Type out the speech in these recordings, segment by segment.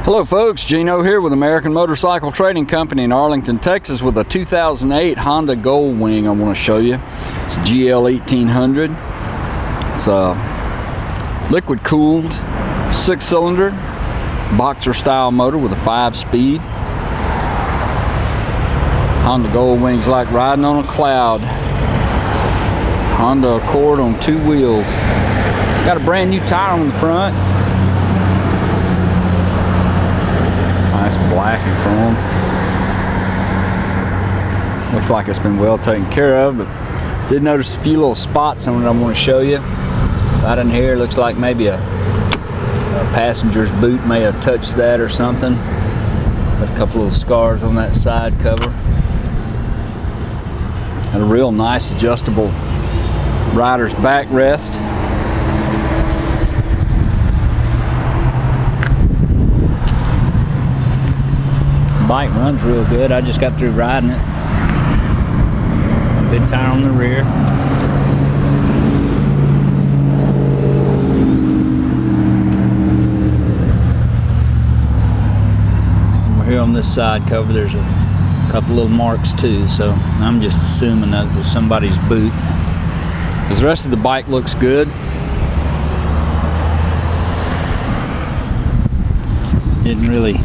Hello folks, Gino here with American Motorcycle Trading Company in Arlington, Texas with a 2008 Honda Goldwing I want to show you. It's a GL1800. It's a liquid cooled 6-cylinder boxer style motor with a 5-speed. Honda Goldwing's like riding on a cloud. Honda Accord on 2 wheels. Got a brand new tire on the front. Nice black and chrome. Looks like it's been well taken care of, but did notice a few little spots on it I want to show you. Right in here, looks like maybe a passenger's boot may have touched that or something. Got a couple little scars on that side cover. Got a real nice adjustable rider's backrest. Bike runs real good. I just got through riding it. Big tire on the rear. Over here on this side cover there's a couple little marks too, so I'm just assuming that was somebody's boot. Because the rest of the bike looks good. Didn't really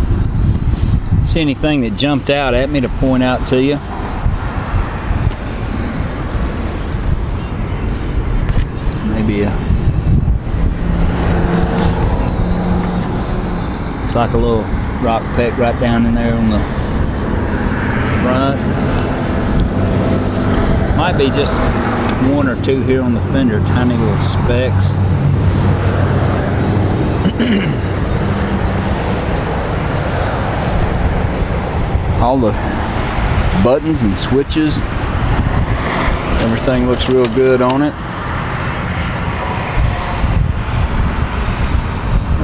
see anything that jumped out at me to point out to you. Maybe it's like a little rock peck right down in there on the front. Might be just 1 or 2 here on the fender, tiny little specks. All the buttons and switches, everything looks real good on it.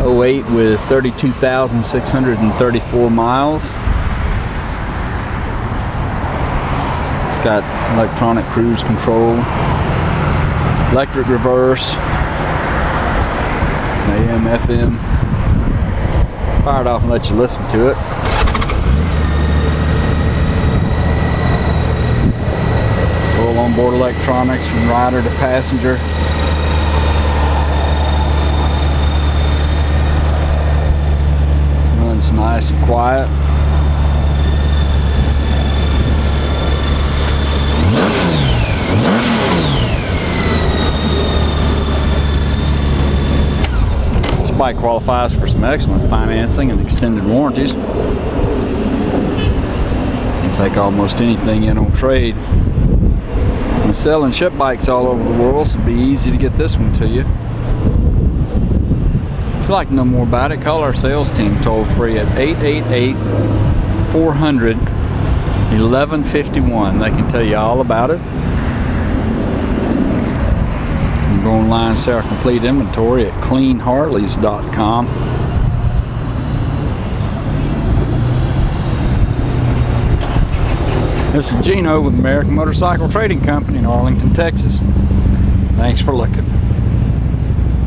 08 with 32,634 miles. It's got electronic cruise control, electric reverse, AM, FM. Fire it off and let you listen to it. Full onboard electronics from rider to passenger. Runs nice and quiet. This bike qualifies for some excellent financing and extended warranties. You can take almost anything in on trade. We sell and ship bikes all over the world, so it'd be easy to get this one to you. If you'd like to know more about it, call our sales team toll free at 888-400-1151. They can tell you all about it. You can go online and see our complete inventory at cleanharleys.com. This is Gino with American Motorcycle Trading Company in Arlington, Texas. Thanks for looking.